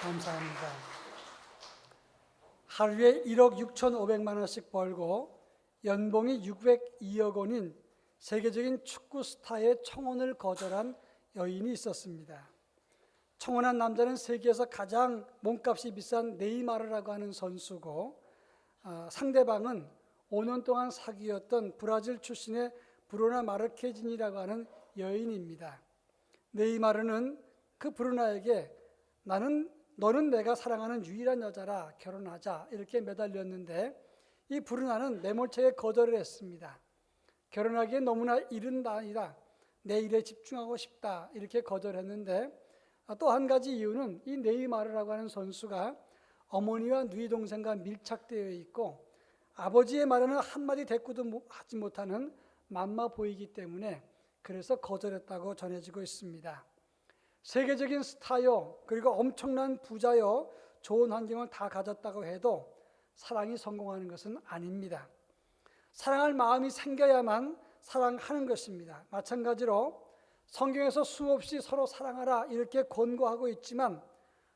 감사합니다. 하루에 1억 6,500만 원씩 벌고 연봉이 602억 원인 세계적인 축구 스타의 청혼을 거절한 여인이 있었습니다. 청혼한 남자는 세계에서 가장 몸값이 비싼 네이마르라고 하는 선수고, 상대방은 5년 동안 사귀었던 브라질 출신의 브루나 마르케진이라고 하는 여인입니다. 네이마르는 그 브루나에게 너는 내가 사랑하는 유일한 여자라, 결혼하자, 이렇게 매달렸는데 이 브루나는 매몰차게 거절을 했습니다. 결혼하기에 너무나 이른 나이라 내 일에 집중하고 싶다, 이렇게 거절했는데, 또 한 가지 이유는 이 네이마르라고 하는 선수가 어머니와 누이 동생과 밀착되어 있고 아버지의 말에는 한마디 대꾸도 하지 못하는 맘마 보이기 때문에 그래서 거절했다고 전해지고 있습니다. 세계적인 스타요, 그리고 엄청난 부자요, 좋은 환경을 다 가졌다고 해도 사랑이 성공하는 것은 아닙니다. 사랑할 마음이 생겨야만 사랑하는 것입니다. 마찬가지로 성경에서 수없이 서로 사랑하라 이렇게 권고하고 있지만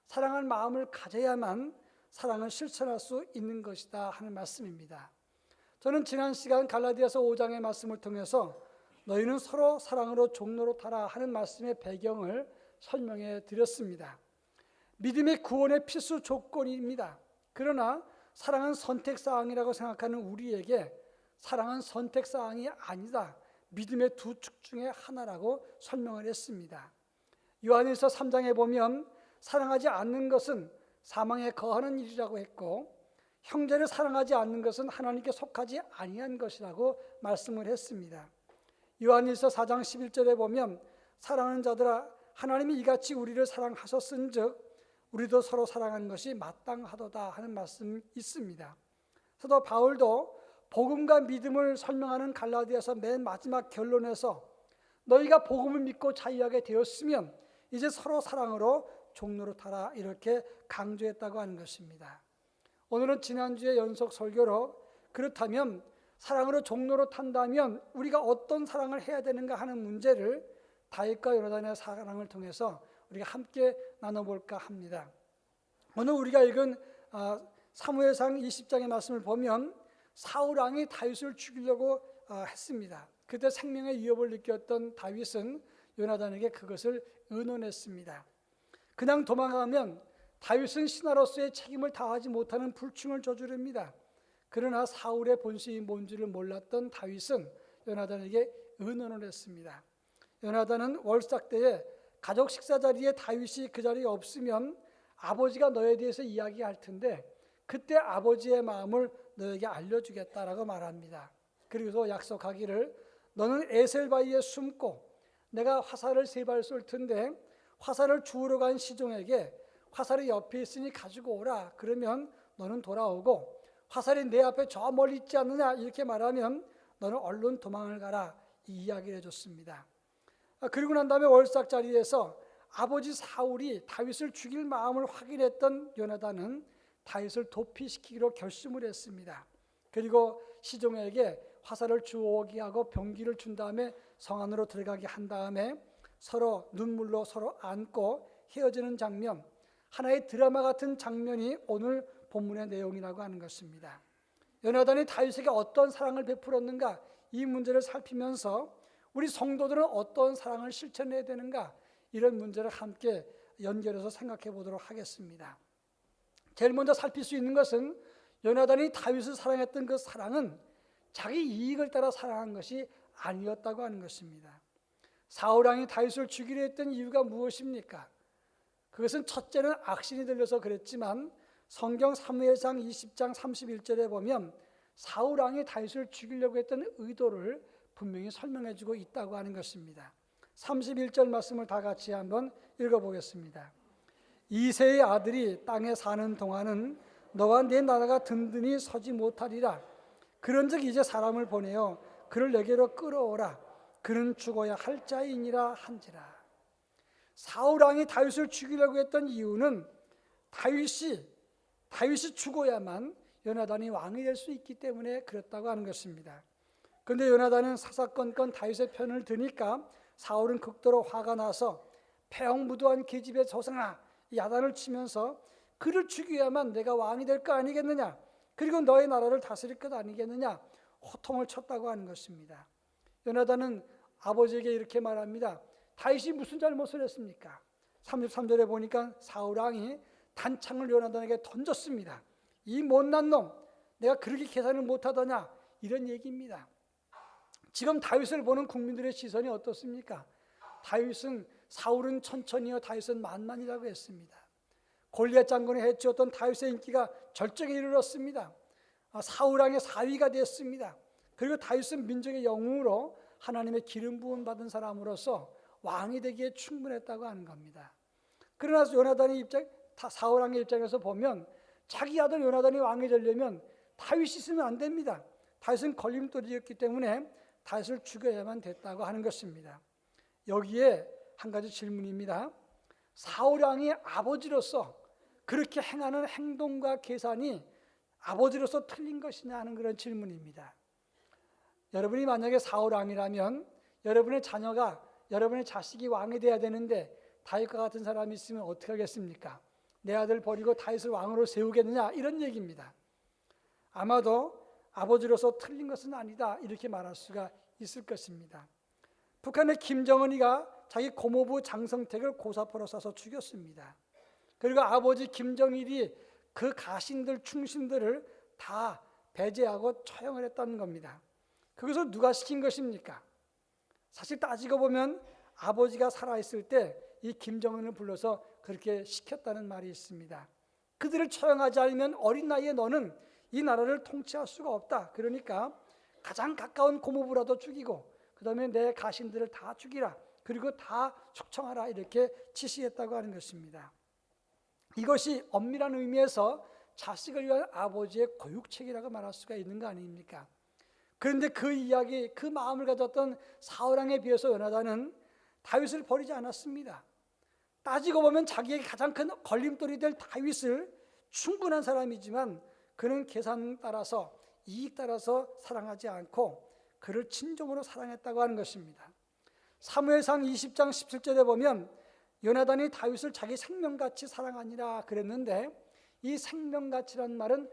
사랑할 마음을 가져야만 사랑을 실천할 수 있는 것이다 하는 말씀입니다. 저는 지난 시간 갈라디아서 5장의 말씀을 통해서 너희는 서로 사랑으로 종로로 타라 하는 말씀의 배경을 설명해 드렸습니다. 믿음의 구원의 필수 조건입니다. 그러나 사랑은 선택사항이라고 생각하는 우리에게 사랑은 선택사항이 아니다, 믿음의 두 축 중에 하나라고 설명을 했습니다. 요한일서 3장에 보면 사랑하지 않는 것은 사망에 거하는 일이라고 했고, 형제를 사랑하지 않는 것은 하나님께 속하지 아니한 것이라고 말씀을 했습니다. 요한일서 4장 11절에 보면 사랑하는 자들아 하나님이 이같이 우리를 사랑하셨은즉 우리도 서로 사랑하는 것이 마땅하도다 하는 말씀이 있습니다. 사도 바울도 복음과 믿음을 설명하는 갈라디아서 맨 마지막 결론에서 너희가 복음을 믿고 자유하게 되었으면 이제 서로 사랑으로 종로로 타라, 이렇게 강조했다고 하는 것입니다. 오늘은 지난주에 연속 설교로 그렇다면 사랑으로 종로로 탄다면 우리가 어떤 사랑을 해야 되는가 하는 문제를 다윗과 요나단의 사랑을 통해서 우리가 함께 나눠볼까 합니다. 오늘 우리가 읽은 사무엘상 20장의 말씀을 보면 사울 왕이 다윗을 죽이려고 했습니다. 그때 생명의 위협을 느꼈던 다윗은 요나단에게 그것을 의논했습니다. 그냥 도망가면 다윗은 신하로서의 책임을 다하지 못하는 불충을 저지릅니다. 그러나 사울의 본심이 뭔지를 몰랐던 다윗은 요나단에게 의논을 했습니다. 요나단은 월삭 때에 가족 식사 자리에 다윗이 그 자리에 없으면 아버지가 너에 대해서 이야기할 텐데 그때 아버지의 마음을 너에게 알려주겠다라고 말합니다. 그리고서 약속하기를 너는 에셀바위에 숨고 내가 화살을 3발 쏠 텐데 화살을 주우러 간 시종에게 화살이 옆에 있으니 가지고 오라. 그러면 너는 돌아오고 화살이 내 앞에 저 멀리 있지 않느냐 이렇게 말하면 너는 얼른 도망을 가라, 이 이야기를 해줬습니다. 그리고 난 다음에 월삭 자리에서 아버지 사울이 다윗을 죽일 마음을 확인했던 요나단은 다윗을 도피시키기로 결심을 했습니다. 그리고 시종에게 화살을 주워오게 하고 병기를 준 다음에 성 안으로 들어가게 한 다음에 서로 눈물로 서로 안고 헤어지는 장면, 하나의 드라마 같은 장면이 오늘 본문의 내용이라고 하는 것입니다. 요나단이 다윗에게 어떤 사랑을 베풀었는가, 이 문제를 살피면서 우리 성도들은 어떤 사랑을 실천해야 되는가, 이런 문제를 함께 연결해서 생각해 보도록 하겠습니다. 제일 먼저 살필 수 있는 것은 요나단이 다윗을 사랑했던 그 사랑은 자기 이익을 따라 사랑한 것이 아니었다고 하는 것입니다. 사울 왕이 다윗을 죽이려 했던 이유가 무엇입니까? 그것은 첫째는 악신이 들려서 그랬지만 성경 사무엘상 20장 31절에 보면 사울 왕이 다윗을 죽이려고 했던 의도를 분명히 설명해 주고 있다고 하는 것입니다. 31절 말씀을 다 같이 한번 읽어보겠습니다. 이새의 아들이 땅에 사는 동안은 너와 내 나라가 든든히 서지 못하리라. 그런즉 이제 사람을 보내어 그를 내게로 끌어오라. 그는 죽어야 할 자이니라 한지라. 사울 왕이 다윗을 죽이려고 했던 이유는 다윗이 죽어야만 요나단이 왕이 될 수 있기 때문에 그랬다고 하는 것입니다. 그런데 요나단은 사사건건 다윗의 편을 드니까 사울은 극도로 화가 나서 패형무도한 계집의 조상아, 야단을 치면서 그를 죽여야만 내가 왕이 될 거 아니겠느냐, 그리고 너의 나라를 다스릴 것 아니겠느냐 호통을 쳤다고 하는 것입니다. 요나단은 아버지에게 이렇게 말합니다. 다윗이 무슨 잘못을 했습니까? 33절에 보니까 사울 왕이 단창을 요나단에게 던졌습니다. 이 못난 놈, 내가 그렇게 계산을 못하더냐, 이런 얘기입니다. 지금 다윗을 보는 국민들의 시선이 어떻습니까? 다윗은, 사울은 천천히요 다윗은 만만이라고 했습니다. 골리앗 장군의 해치웠던 다윗의 인기가 절정에 이르렀습니다. 사울 왕의 사위가 됐습니다. 그리고 다윗은 민족의 영웅으로 하나님의 기름 부음 받은 사람으로서 왕이 되기에 충분했다고 하는 겁니다. 그러나 사울 왕의 입장에서 보면 자기 아들 요나단이 왕이 되려면 다윗이 있으면 안 됩니다. 다윗은 걸림돌이었기 때문에 다윗을 죽여야만 됐다고 하는 것입니다. 여기에 한 가지 질문입니다. 사울 왕이 아버지로서 그렇게 행하는 행동과 계산이 아버지로서 틀린 것이냐 하는 그런 질문입니다. 여러분이 만약에 사울 왕이라면 여러분의 자녀가, 여러분의 자식이 왕이 돼야 되는데 다윗과 같은 사람이 있으면 어떻게 하겠습니까? 내 아들 버리고 다윗을 왕으로 세우겠느냐, 이런 얘기입니다. 아마도 아버지로서 틀린 것은 아니다, 이렇게 말할 수가 있을 것입니다. 북한의 김정은이가 자기 고모부 장성택을 고사포로 쏴서 죽였습니다. 그리고 아버지 김정일이 그 가신들, 충신들을 다 배제하고 처형을 했다는 겁니다. 그것을 누가 시킨 것입니까? 사실 따지고 보면 아버지가 살아있을 때 이 김정은을 불러서 그렇게 시켰다는 말이 있습니다. 그들을 처형하지 않으면 어린 나이에 너는 이 나라를 통치할 수가 없다. 그러니까 가장 가까운 고모부라도 죽이고 그 다음에 내 가신들을 다 죽이라, 그리고 다 축청하라, 이렇게 지시했다고 하는 것입니다. 이것이 엄밀한 의미에서 자식을 위한 아버지의 고육책이라고 말할 수가 있는 거 아닙니까? 그런데 그 이야기, 그 마음을 가졌던 사울 왕에 비해서 요나단은 다윗을 버리지 않았습니다. 따지고 보면 자기에게 가장 큰 걸림돌이 될 다윗을 충분한 사람이지만 그는 계산 따라서, 이익 따라서 사랑하지 않고 그를 진정으로 사랑했다고 하는 것입니다. 사무엘상 20장 17절에 보면 요나단이 다윗을 자기 생명같이 사랑하니라 그랬는데, 이 생명같이란 말은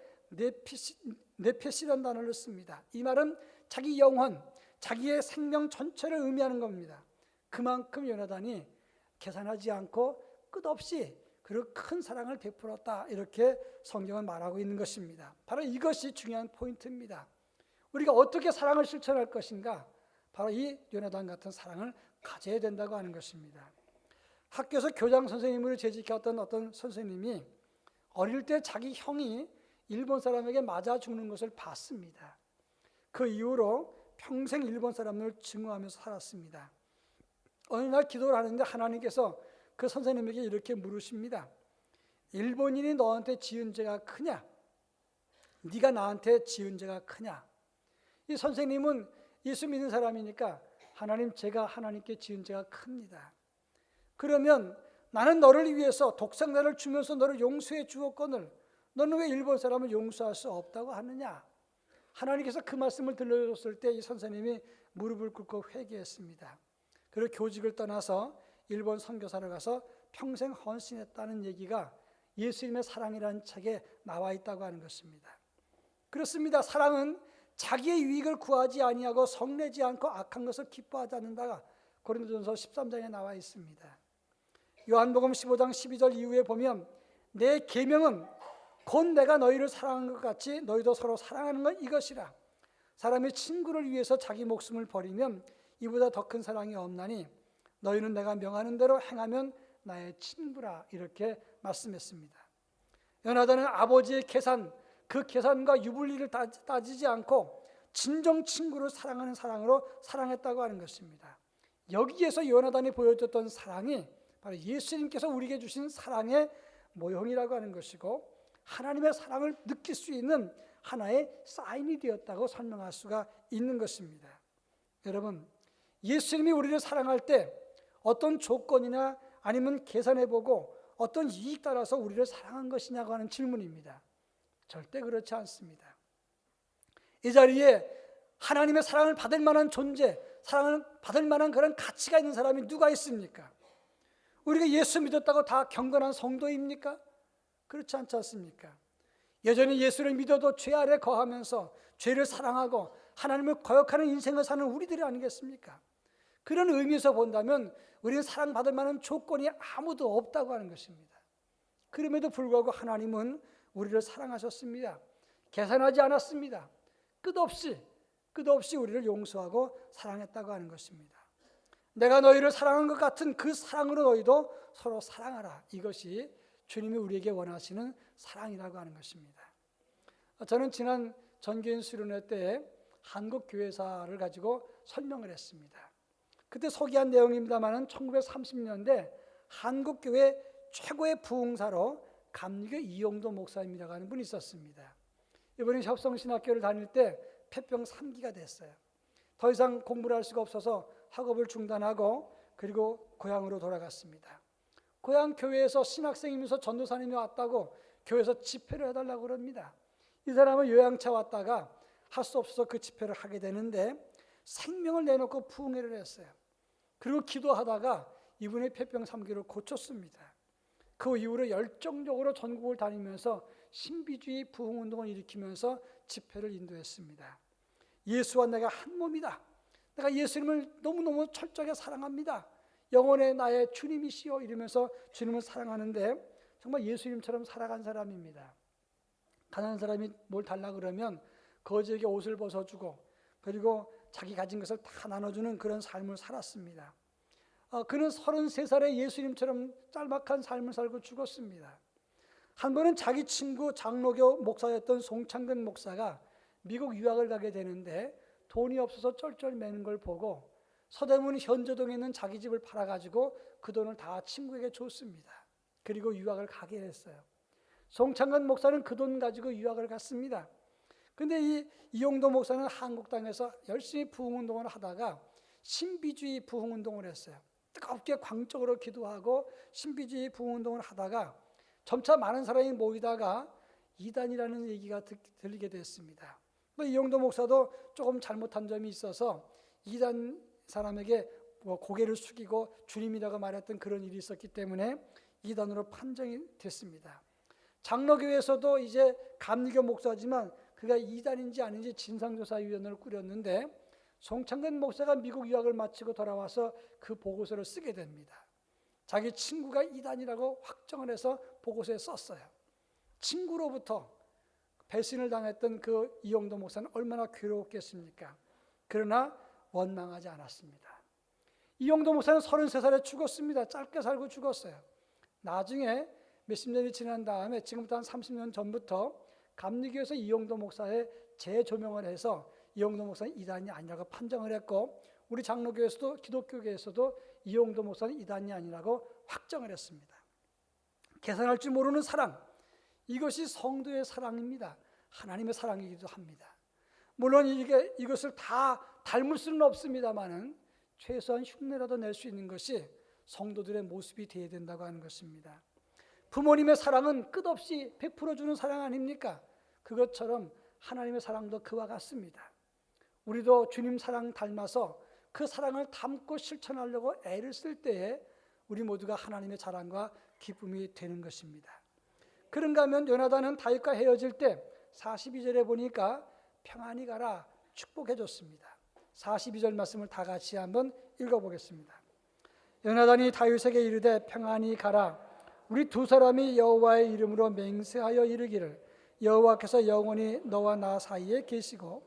네페시라는 단어를 씁니다. 이 말은 자기 영혼, 자기의 생명 전체를 의미하는 겁니다. 그만큼 요나단이 계산하지 않고 끝없이 그리고 큰 사랑을 베풀었다, 이렇게 성경은 말하고 있는 것입니다. 바로 이것이 중요한 포인트입니다. 우리가 어떻게 사랑을 실천할 것인가, 바로 이 요나단 같은 사랑을 가져야 된다고 하는 것입니다. 학교에서 교장 선생님으로 재직했던 어떤 선생님이 어릴 때 자기 형이 일본 사람에게 맞아 죽는 것을 봤습니다. 그 이후로 평생 일본 사람을 증오하면서 살았습니다. 어느 날 기도를 하는데 하나님께서 그 선생님에게 이렇게 물으십니다. 일본인이 너한테 지은 죄가 크냐? 네가 나한테 지은 죄가 크냐? 이 선생님은 예수 믿는 사람이니까 하나님, 제가 하나님께 지은 죄가 큽니다. 그러면 나는 너를 위해서 독생자를 주면서 너를 용서해 주었거늘 너는 왜 일본 사람을 용서할 수 없다고 하느냐? 하나님께서 그 말씀을 들려줬을 때 이 선생님이 무릎을 꿇고 회개했습니다. 그리고 교직을 떠나서 일본 선교사를 가서 평생 헌신했다는 얘기가 예수님의 사랑이라는 책에 나와 있다고 하는 것입니다. 그렇습니다. 사랑은 자기의 유익을 구하지 아니하고 성내지 않고 악한 것을 기뻐하지 않는다가 고린도전서 13장에 나와 있습니다. 요한복음 15장 12절 이후에 보면 내 계명은 곧 내가 너희를 사랑한 것 같이 너희도 서로 사랑하는 것 이것이라. 사람이 친구를 위해서 자기 목숨을 버리면 이보다 더 큰 사랑이 없나니 너희는 내가 명하는 대로 행하면 나의 친구라, 이렇게 말씀했습니다. 요나단은 아버지의 계산, 그 계산과 유불리를 따지지 않고 진정 친구를 사랑하는 사랑으로 사랑했다고 하는 것입니다. 여기에서 요나단이 보여줬던 사랑이 바로 예수님께서 우리에게 주신 사랑의 모형이라고 하는 것이고 하나님의 사랑을 느낄 수 있는 하나의 사인이 되었다고 설명할 수가 있는 것입니다. 여러분, 예수님이 우리를 사랑할 때 어떤 조건이나 아니면 계산해보고 어떤 이익 따라서 우리를 사랑한 것이냐고 하는 질문입니다. 절대 그렇지 않습니다. 이 자리에 하나님의 사랑을 받을 만한 존재, 사랑을 받을 만한 그런 가치가 있는 사람이 누가 있습니까? 우리가 예수 믿었다고 다 경건한 성도입니까? 그렇지 않지 않습니까? 여전히 예수를 믿어도 죄 아래 거하면서 죄를 사랑하고 하나님을 거역하는 인생을 사는 우리들이 아니겠습니까? 그런 의미에서 본다면 우리는 사랑받을 만한 조건이 아무도 없다고 하는 것입니다. 그럼에도 불구하고 하나님은 우리를 사랑하셨습니다. 계산하지 않았습니다. 끝없이 우리를 용서하고 사랑했다고 하는 것입니다. 내가 너희를 사랑한 것 같은 그 사랑으로 너희도 서로 사랑하라. 이것이 주님이 우리에게 원하시는 사랑이라고 하는 것입니다. 저는 지난 전교인 수련회 때 한국교회사를 가지고 설명을 했습니다. 그때 소개한 내용입니다만 1930년대 한국교회 최고의 부흥사로 감리교 이용도 목사님이라고 하는 분이 있었습니다. 이분이 협성신학교를 다닐 때 폐병 3기가 됐어요. 더 이상 공부를 할 수가 없어서 학업을 중단하고 그리고 고향으로 돌아갔습니다. 고향 교회에서 신학생이면서 전도사님이 왔다고 교회에서 집회를 해달라고 그럽니다. 이 사람은 요양차 왔다가 할 수 없어서 그 집회를 하게 되는데 생명을 내놓고 부흥회를 했어요. 그리고 기도하다가 이분의 폐병 3기를 고쳤습니다. 그 이후로 열정적으로 전국을 다니면서 신비주의 부흥운동을 일으키면서 집회를 인도했습니다. 예수와 내가 한 몸이다. 내가 예수님을 너무너무 철저하게 사랑합니다. 영혼의 나의 주님이시여 이러면서 주님을 사랑하는데 정말 예수님처럼 살아간 사람입니다. 가난한 사람이 뭘 달라고 그러면 거지에게 옷을 벗어주고 그리고 자기 가진 것을 다 나눠주는 그런 삶을 살았습니다. 그는 33살에 예수님처럼 짤막한 삶을 살고 죽었습니다. 한 번은 자기 친구 장로교 목사였던 송창근 목사가 미국 유학을 가게 되는데 돈이 없어서 쩔쩔매는 걸 보고 서대문 현조동에 있는 자기 집을 팔아가지고 그 돈을 다 친구에게 줬습니다. 그리고 유학을 가게 했어요. 송창근 목사는 그 돈 가지고 유학을 갔습니다. 근데 이 이용도 목사는 한국 땅에서 열심히 부흥운동을 하다가 신비주의 부흥운동을 했어요. 뜨겁게 광적으로 기도하고 신비주의 부흥운동을 하다가 점차 많은 사람이 모이다가 이단이라는 얘기가 들리게 됐습니다. 이용도 목사도 조금 잘못한 점이 있어서 이단 사람에게 고개를 숙이고 주님이라고 말했던 그런 일이 있었기 때문에 이단으로 판정이 됐습니다. 장로교에서도 이제 감리교 목사지만 그가 이단인지 아닌지 진상조사위원회를 꾸렸는데 송창근 목사가 미국 유학을 마치고 돌아와서 그 보고서를 쓰게 됩니다. 자기 친구가 이단이라고 확정을 해서 보고서에 썼어요. 친구로부터 배신을 당했던 그 이용도 목사는 얼마나 괴로웠겠습니까? 그러나 원망하지 않았습니다. 이용도 목사는 33살에 죽었습니다. 짧게 살고 죽었어요. 나중에 몇십 년이 지난 다음에 지금부터 한 30년 전부터 감리교에서 이용도 목사의 재조명을 해서 이용도 목사는 이단이 아니라고 판정을 했고 우리 장로교에서도 기독교계에서도 이용도 목사는 이단이 아니라고 확정을 했습니다. 계산할 줄 모르는 사랑, 이것이 성도의 사랑입니다. 하나님의 사랑이기도 합니다. 물론 이것을 다 닮을 수는 없습니다만은 최소한 흉내라도 낼 수 있는 것이 성도들의 모습이 되어야 된다고 하는 것입니다. 부모님의 사랑은 끝없이 베풀어주는 사랑 아닙니까? 그것처럼 하나님의 사랑도 그와 같습니다. 우리도 주님 사랑 닮아서 그 사랑을 담고 실천하려고 애를 쓸 때에 우리 모두가 하나님의 자랑과 기쁨이 되는 것입니다. 그런가 하면 요나단은 다윗과 헤어질 때 42절에 보니까 평안히 가라 축복해 줬습니다. 42절 말씀을 다 같이 한번 읽어보겠습니다. 요나단이 다윗에게 이르되 평안히 가라. 우리 두 사람이 여호와의 이름으로 맹세하여 이르기를 여호와께서 영원히 너와 나 사이에 계시고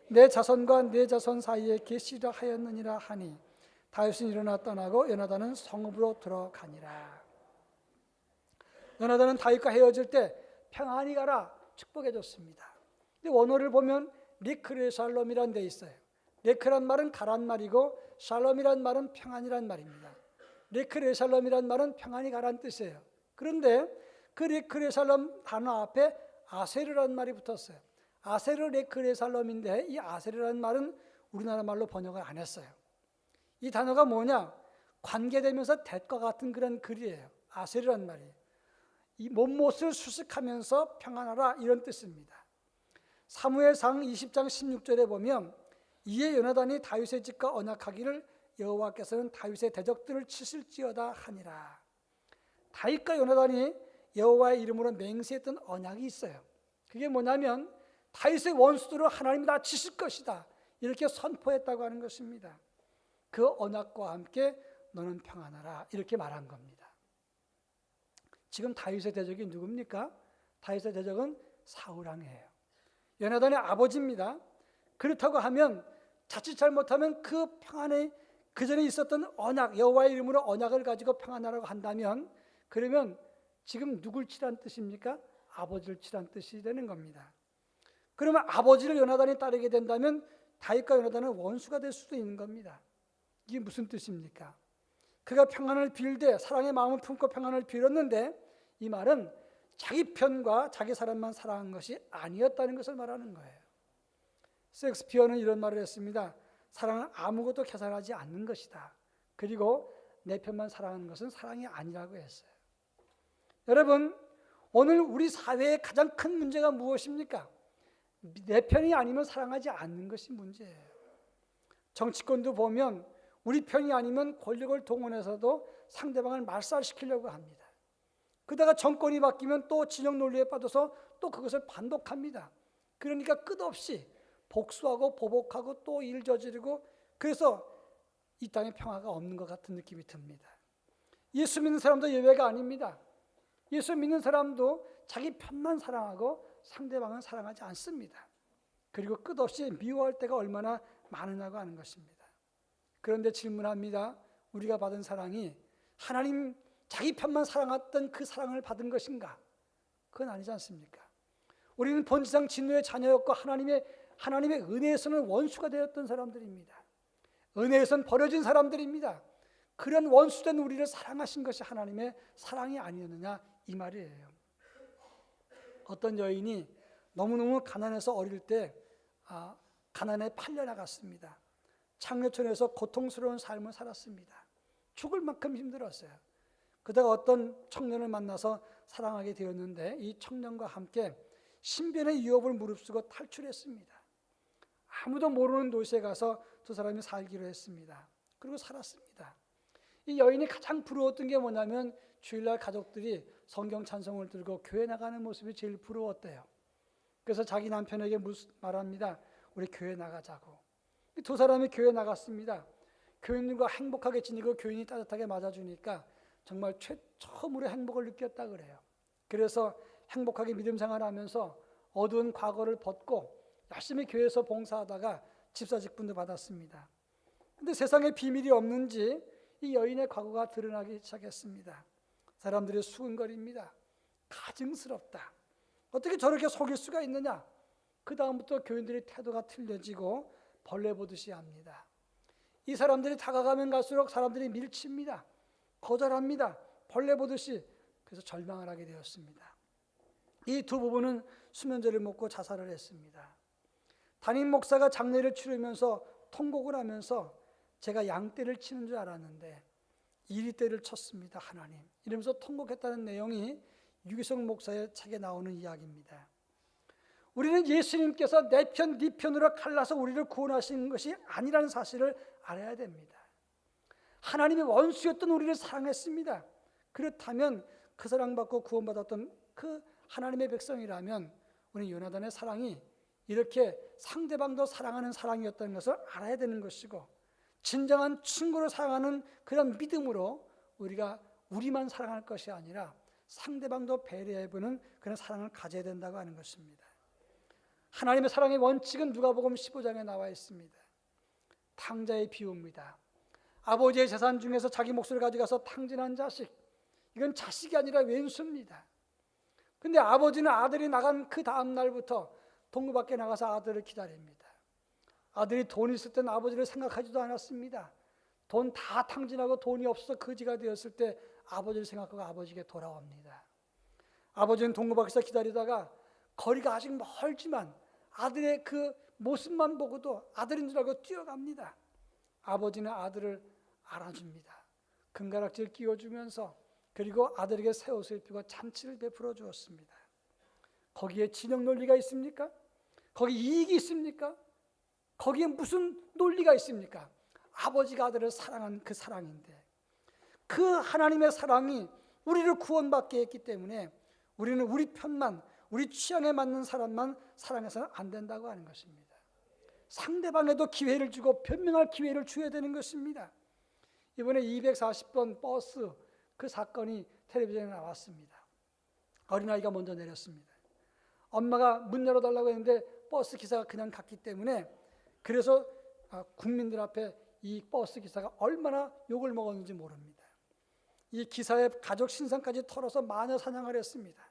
내 자손과 내 자손 사이에 계시려 하였느니라 하니 다윗은 일어나 떠나고 요나단은 성읍으로 들어가니라. 요나단은 다윗과 헤어질 때 평안히 가라 축복해 줬습니다. 근데 원어를 보면 리크르 샬롬이란 데 있어요. 리크란 말은 가란 말이고 샬롬이란 말은 평안이란 말입니다. 리크르 샬롬이란 말은 평안히 가란 뜻이에요. 그런데 그 리크르 샬롬 단어 앞에 아세르라는 말이 붙었어요. 아세르 리크르 샬롬인데 이 아세르라는 말은 우리나라 말로 번역을 안 했어요. 이 단어가 뭐냐? 관계되면서 대과 같은 그런 글이에요. 아세르라는 말이. 이 못못을 수식하면서 평안하라 이런 뜻입니다. 사무엘상 20장 16절에 보면 이에 요나단이 다윗의 집과 언약하기를 여호와께서는 다윗의 대적들을 치실지어다 하니라. 다윗과 요나단이 여호와의 이름으로 맹세했던 언약이 있어요. 그게 뭐냐면 다윗의 원수들을 하나님이 다 치실 것이다, 이렇게 선포했다고 하는 것입니다. 그 언약과 함께 너는 평안하라, 이렇게 말한 겁니다. 지금 다윗의 대적이 누굽니까? 다윗의 대적은 사울왕이에요. 요나단의 아버지입니다. 그렇다고 하면 자칫 잘못하면 그 평안에 그 전에 있었던 언약, 여호와의 이름으로 언약을 가지고 평안하라고 한다면, 그러면 지금 누굴 치란 뜻입니까? 아버지를 치란 뜻이 되는 겁니다. 그러면 아버지를 요나단이 따르게 된다면 다윗과 요나단은 원수가 될 수도 있는 겁니다. 이게 무슨 뜻입니까? 그가 평안을 빌되 사랑의 마음을 품고 평안을 빌었는데, 이 말은 자기 편과 자기 사람만 사랑한 것이 아니었다는 것을 말하는 거예요. 셰익스피어는 이런 말을 했습니다. 사랑은 아무것도 계산하지 않는 것이다. 그리고 내 편만 사랑하는 것은 사랑이 아니라고 했어요. 여러분, 오늘 우리 사회의 가장 큰 문제가 무엇입니까? 내 편이 아니면 사랑하지 않는 것이 문제예요. 정치권도 보면 우리 편이 아니면 권력을 동원해서도 상대방을 말살시키려고 합니다. 그러다가 정권이 바뀌면 또 진영 논리에 빠져서 또 그것을 반독합니다. 그러니까 끝없이 복수하고 보복하고 또 일 저지르고, 그래서 이 땅에 평화가 없는 것 같은 느낌이 듭니다. 예수 믿는 사람도 예외가 아닙니다. 예수 믿는 사람도 자기 편만 사랑하고 상대방은 사랑하지 않습니다. 그리고 끝없이 미워할 때가 얼마나 많으냐고 하는 것입니다. 그런데 질문합니다. 우리가 받은 사랑이 하나님 자기 편만 사랑했던 그 사랑을 받은 것인가? 그건 아니지 않습니까? 우리는 본지상 진노의 자녀였고 하나님의 은혜에서는 원수가 되었던 사람들입니다. 은혜에서는 버려진 사람들입니다. 그런 원수된 우리를 사랑하신 것이 하나님의 사랑이 아니었느냐, 이 말이에요. 어떤 여인이 너무너무 가난해서 어릴 때 가난에 팔려나갔습니다. 창녀촌에서 고통스러운 삶을 살았습니다. 죽을 만큼 힘들었어요. 그러다가 어떤 청년을 만나서 사랑하게 되었는데, 이 청년과 함께 신변의 위협을 무릅쓰고 탈출했습니다. 아무도 모르는 도시에 가서 두 사람이 살기로 했습니다. 그리고 살았습니다. 이 여인이 가장 부러웠던 게 뭐냐면 주일날 가족들이 성경 찬송을 들고 교회 나가는 모습이 제일 부러웠대요. 그래서 자기 남편에게 말합니다. 우리 교회 나가자고. 두 사람이 교회 나갔습니다. 교인들과 행복하게 지내고 교인이 따뜻하게 맞아주니까 정말 처음으로 행복을 느꼈다 그래요. 그래서 행복하게 믿음 생활하면서 어두운 과거를 벗고 열심히 교회에서 봉사하다가 집사 직분도 받았습니다. 그런데 세상에 비밀이 없는지 이 여인의 과거가 드러나기 시작했습니다. 사람들이 수근거립니다. 가증스럽다. 어떻게 저렇게 속일 수가 있느냐? 그 다음부터 교인들의 태도가 틀려지고 벌레 보듯이 합니다. 이 사람들이 다가가면 갈수록 사람들이 밀칩니다. 거절합니다. 벌레 보듯이. 그래서 절망을 하게 되었습니다. 이 두 부부는 수면제를 먹고 자살을 했습니다. 담임 목사가 장례를 치르면서 통곡을 하면서 제가 양떼를 치는 줄 알았는데 이리떼를 쳤습니다. 하나님. 이러면서 통곡했다는 내용이 유기성 목사의 책에 나오는 이야기입니다. 우리는 예수님께서 내 편, 네 편으로 갈라서 우리를 구원하신 것이 아니라는 사실을 알아야 됩니다. 하나님의 원수였던 우리를 사랑했습니다. 그렇다면 그 사랑받고 구원받았던 그 하나님의 백성이라면 우리 요나단의 사랑이 이렇게 상대방도 사랑하는 사랑이었다는 것을 알아야 되는 것이고, 진정한 친구를 사랑하는 그런 믿음으로 우리가 우리만 사랑할 것이 아니라 상대방도 배려해보는 그런 사랑을 가져야 된다고 하는 것입니다. 하나님의 사랑의 원칙은 누가복음 15장에 나와 있습니다. 탕자의 비유입니다. 아버지의 재산 중에서 자기 몫을 가져가서 탕진한 자식, 이건 자식이 아니라 왼수입니다. 근데 아버지는 아들이 나간 그 다음 날부터 동구 밖에 나가서 아들을 기다립니다. 아들이 돈 있을 때는 아버지를 생각하지도 않았습니다. 돈 다 탕진하고 돈이 없어서 거지가 되었을 때 아버지를 생각하고 아버지에게 돌아옵니다. 아버지는 동구 밖에서 기다리다가 거리가 아직 멀지만 아들의 그 모습만 보고도 아들인 줄 알고 뛰어갑니다. 아버지는 아들을 안아줍니다. 금가락지를 끼워주면서, 그리고 아들에게 새 옷을 입히고 잔치를 베풀어 주었습니다. 거기에 진영 논리가 있습니까? 거기 이익이 있습니까? 거기에 무슨 논리가 있습니까? 아버지가 아들을 사랑한 그 사랑인데, 그 하나님의 사랑이 우리를 구원받게 했기 때문에 우리는 우리 편만, 우리 취향에 맞는 사람만 사랑해서는 안 된다고 하는 것입니다. 상대방에도 기회를 주고 변명할 기회를 줘야 되는 것입니다. 이번에 240번 버스 그 사건이 텔레비전에 나왔습니다. 어린아이가 먼저 내렸습니다. 엄마가 문 열어달라고 했는데 버스 기사가 그냥 갔기 때문에, 그래서 국민들 앞에 이 버스 기사가 얼마나 욕을 먹었는지 모릅니다. 이 기사의 가족 신상까지 털어서 마녀 사냥을 했습니다.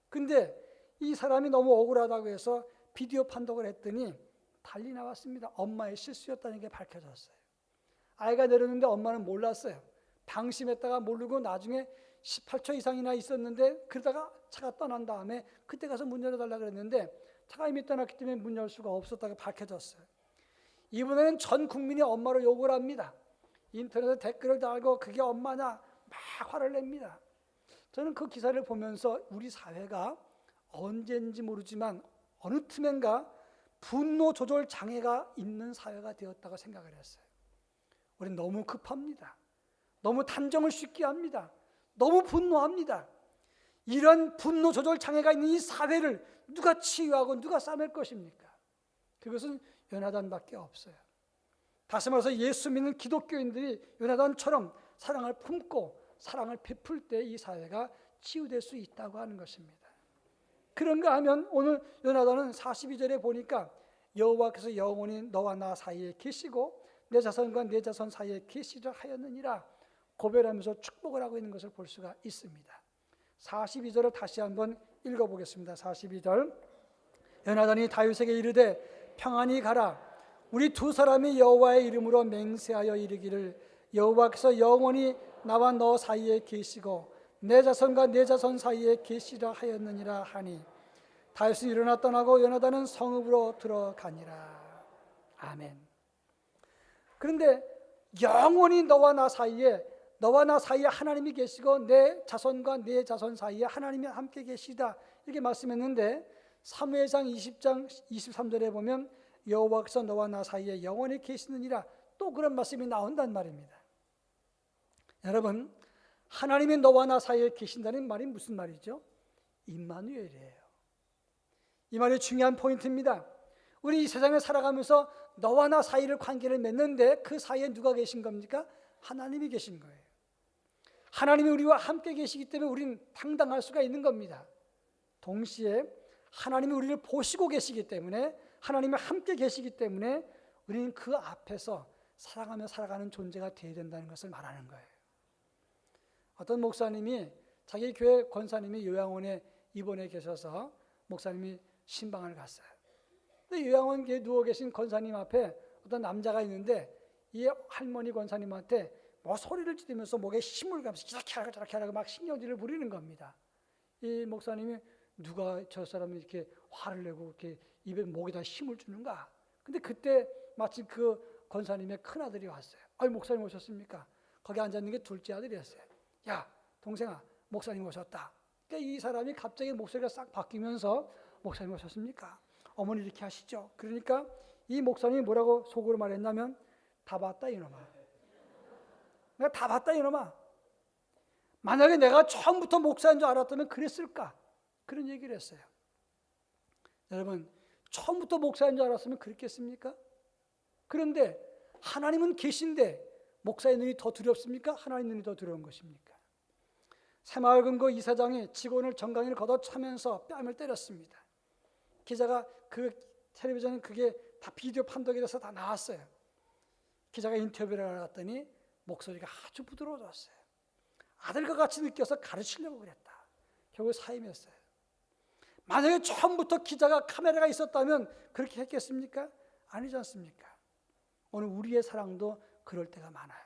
근데 이 사람이 너무 억울하다고 해서 비디오 판독을 했더니 달리 나왔습니다. 엄마의 실수였다는 게 밝혀졌어요. 아이가 내렸는데 엄마는 몰랐어요. 방심했다가 모르고 나중에 18초 이상이나 있었는데, 그러다가 차가 떠난 다음에 그때 가서 문 열어달라 그랬는데 차가 이미 떠났기 때문에 문 열 수가 없었다고 밝혀졌어요. 이번에는 전 국민이 엄마를 욕을 합니다. 인터넷에 댓글을 달고 그게 엄마냐 막 화를 냅니다. 저는 그 기사를 보면서 우리 사회가 언제인지 모르지만 어느 틈엔가 분노 조절 장애가 있는 사회가 되었다고 생각을 했어요. 우리는 너무 급합니다. 너무 단정을 쉽게 합니다. 너무 분노합니다. 이런 분노 조절 장애가 있는 이 사회를 누가 치유하고 누가 싸맬 것입니까? 그것은 요나단밖에 없어요. 다시 말해서 예수 믿는 기독교인들이 요나단처럼 사랑을 품고 사랑을 베풀 때 이 사회가 치유될 수 있다고 하는 것입니다. 그런가 하면 오늘 요나단은 42절에 보니까 여호와께서 영원히 너와 나 사이에 계시고 내 자손과 내 자손 사이에 계시려 하였느니라 고별하면서 축복을 하고 있는 것을 볼 수가 있습니다. 42절을 다시 한번 읽어보겠습니다. 42절 요나단이 다윗에게 이르되 평안히 가라. 우리 두 사람이 여호와의 이름으로 맹세하여 이르기를 여호와께서 영원히 나와 너 사이에 계시고 내 자손과 내 자손 사이에 계시라 하였느니라 하니 다윗이 일어나 떠나고 요나단은 성읍으로 들어가니라. 아멘. 그런데 영원히 너와 나 사이에 하나님이 계시고 내 자손과 내 자손 사이에 하나님이 함께 계시다 이렇게 말씀했는데 사무엘상 20장 23절에 보면 여호와께서 너와 나 사이에 영원히 계시느니라 또 그런 말씀이 나온단 말입니다. 여러분, 하나님이 너와 나 사이에 계신다는 말이 무슨 말이죠? 임마누엘이에요. 이 말이 중요한 포인트입니다. 우리 이 세상에 살아가면서 너와 나 사이를 관계를 맺는데 그 사이에 누가 계신 겁니까? 하나님이 계신 거예요. 하나님이 우리와 함께 계시기 때문에 우리는 당당할 수가 있는 겁니다. 동시에 하나님이 우리를 보시고 계시기 때문에, 하나님이 함께 계시기 때문에 우리는 그 앞에서 사랑하며 살아가는 존재가 되어야 된다는 것을 말하는 거예요. 어떤 목사님이 자기 교회 권사님이 요양원에 입원해 계셔서 목사님이 신방을 갔어요. 근데 요양원에 누워 계신 권사님 앞에 어떤 남자가 있는데 이 할머니 권사님한테 뭐 소리를 지르면서 목에 힘을 가면서 이렇게 하라고 저렇게 하라고 막 신경질을 부리는 겁니다. 이 목사님이 누가 저 사람이 이렇게 화를 내고 이렇게 입에 목에다 힘을 주는가? 근데 그때 마침 그 권사님의 큰 아들이 왔어요. 아니 목사님 오셨습니까? 거기 앉아 있는 게 둘째 아들이었어요. 야 동생아 목사님 오셨다. 그러니까 이 사람이 갑자기 목소리가 싹 바뀌면서 목사님 오셨습니까? 어머니 이렇게 하시죠. 그러니까 이 목사님이 뭐라고 속으로 말했냐면 다 봤다 이놈아. 내가 다 봤다 이놈아. 만약에 내가 처음부터 목사인 줄 알았다면 그랬을까? 그런 얘기를 했어요. 여러분 처음부터 목사인 줄 알았으면 그랬겠습니까? 그런데 하나님은 계신데 목사의 눈이 더 두렵습니까? 하나님 눈이 더 두려운 것입니까? 새마을금고 이사장이 직원을 정강이를 걷어차면서 뺨을 때렸습니다. 기자가 그 텔레비전 그게 다 비디오 판독이 돼서 다 나왔어요. 기자가 인터뷰를 하러 갔더니 목소리가 아주 부드러워졌어요. 아들과 같이 느껴서 가르치려고 그랬다. 결국 사임했어요. 만약에 처음부터 기자가 카메라가 있었다면 그렇게 했겠습니까? 아니지 않습니까? 오늘 우리의 사랑도 그럴 때가 많아요.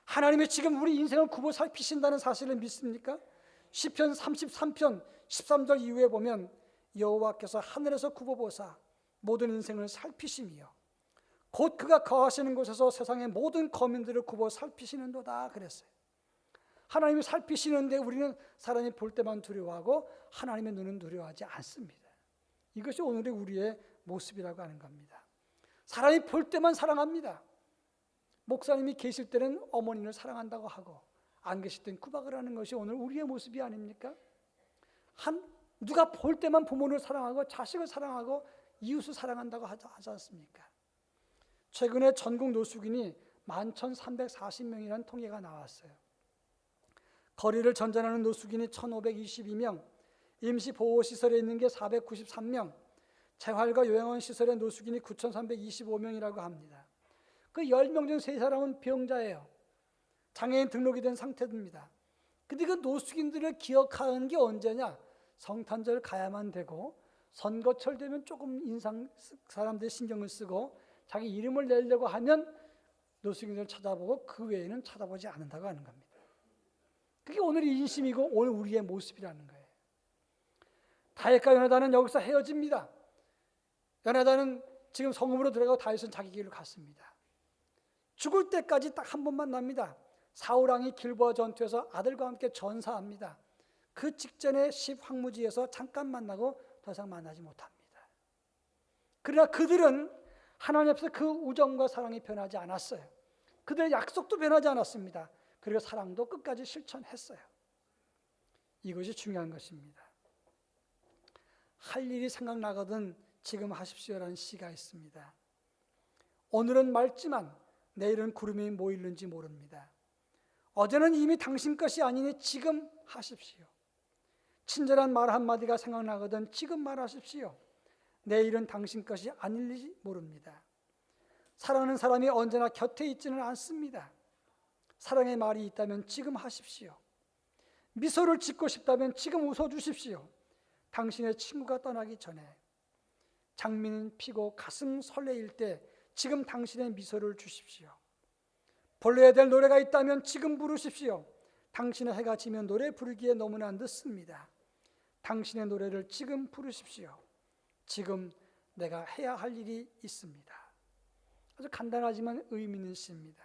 하나님이 지금 우리 인생을 굽어 살피신다는 사실을 믿습니까? 시편 33편 13절 이후에 보면 여호와께서 하늘에서 굽어보사 모든 인생을 살피시며 곧 그가 거하시는 곳에서 세상의 모든 거민들을 굽어 살피시는도다 그랬어요. 하나님이 살피시는데 우리는 사람이 볼 때만 두려워하고 하나님의 눈은 두려워하지 않습니다. 이것이 오늘의 우리의 모습이라고 하는 겁니다. 사람이 볼 때만 사랑합니다. 목사님이 계실 때는 어머니를 사랑한다고 하고 안 계실 땐 구박을 하는 것이 오늘 우리의 모습이 아닙니까? 누가 볼 때만 부모를 사랑하고 자식을 사랑하고 이웃을 사랑한다고 하지 않습니까? 최근에 전국 노숙인이 11,340명이라는 통계가 나왔어요. 거리를 전전하는 노숙인이 1,522명, 임시보호시설에 있는 게 493명, 재활과 요양원 시설에 노숙인이 9,325명이라고 합니다. 그 10명 중 3사람은 병자예요. 장애인 등록이 된 상태입니다. 근데 그 노숙인들을 기억하는 게 언제냐? 성탄절 가야만 되고 선거철 되면 조금 사람들이 신경을 쓰고 자기 이름을 내려고 하면 노숙인들을 찾아보고 그 외에는 찾아보지 않는다고 하는 겁니다. 그게 오늘의 인심이고 오늘 우리의 모습이라는 거예요. 다윗과 요나단은 여기서 헤어집니다. 요나단은 지금 성읍으로 들어가고 다윗은 자기 길로 갔습니다. 죽을 때까지 딱 한 번 만납니다. 사울왕이 길보아 전투에서 아들과 함께 전사합니다. 그 직전에 십 황무지에서 잠깐 만나고 더 이상 만나지 못합니다. 그러나 그들은 하나님 앞에서 그 우정과 사랑이 변하지 않았어요. 그들의 약속도 변하지 않았습니다. 그리고 사랑도 끝까지 실천했어요. 이것이 중요한 것입니다. 할 일이 생각나거든 지금 하십시오라는 시가 있습니다. 오늘은 맑지만 내일은 구름이 모이는지 모릅니다. 어제는 이미 당신 것이 아니니 지금 하십시오. 친절한 말 한마디가 생각나거든 지금 말하십시오. 내일은 당신 것이 아닐지 모릅니다. 사랑하는 사람이 언제나 곁에 있지는 않습니다. 사랑의 말이 있다면 지금 하십시오. 미소를 짓고 싶다면 지금 웃어주십시오. 당신의 친구가 떠나기 전에 장미는 피고 가슴 설레일 때 지금 당신의 미소를 주십시오. 불러야 될 노래가 있다면 지금 부르십시오. 당신의 해가 지면 노래 부르기에 너무나 늦습니다. 당신의 노래를 지금 부르십시오. 지금 내가 해야 할 일이 있습니다. 아주 간단하지만 의미 있는 시입니다.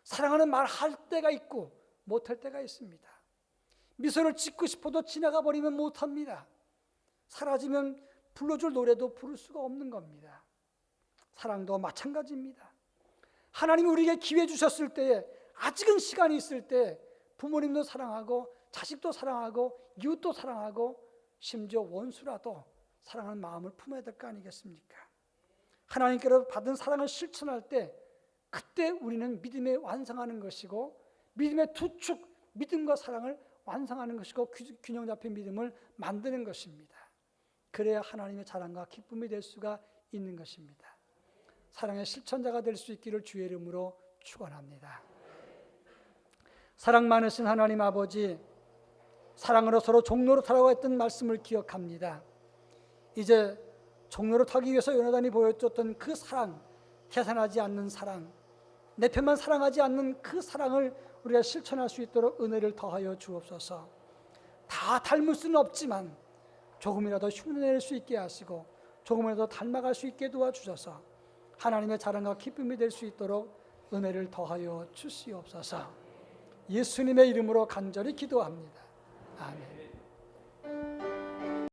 사랑하는 말 할 때가 있고 못할 때가 있습니다. 미소를 짓고 싶어도 지나가 버리면 못합니다. 사라지면 불러줄 노래도 부를 수가 없는 겁니다. 사랑도 마찬가지입니다. 하나님이 우리에게 기회 주셨을 때에 아직은 시간이 있을 때 부모님도 사랑하고 자식도 사랑하고 이웃도 사랑하고 심지어 원수라도 사랑하는 마음을 품어야 될 거 아니겠습니까? 하나님께로 받은 사랑을 실천할 때 그때 우리는 믿음에 완성하는 것이고 믿음의 두 축, 믿음과 사랑을 완성하는 것이고 균형 잡힌 믿음을 만드는 것입니다. 그래야 하나님의 자랑과 기쁨이 될 수가 있는 것입니다. 사랑의 실천자가 될 수 있기를 주의 이름으로 축원합니다. 사랑 많으신 하나님 아버지, 사랑으로 서로 종노릇하라고 했던 말씀을 기억합니다. 이제 종노릇하기 위해서 요나단이 보여줬던 그 사랑, 계산하지 않는 사랑, 내 편만 사랑하지 않는 그 사랑을 우리가 실천할 수 있도록 은혜를 더하여 주옵소서. 다 닮을 수는 없지만 조금이라도 흉내낼 수 있게 하시고 조금이라도 닮아갈 수 있게 도와주셔서 하나님의 자랑과 기쁨이 될 수 있도록 은혜를 더하여 주시옵소서. 예수님의 이름으로 간절히 기도합니다. 아멘.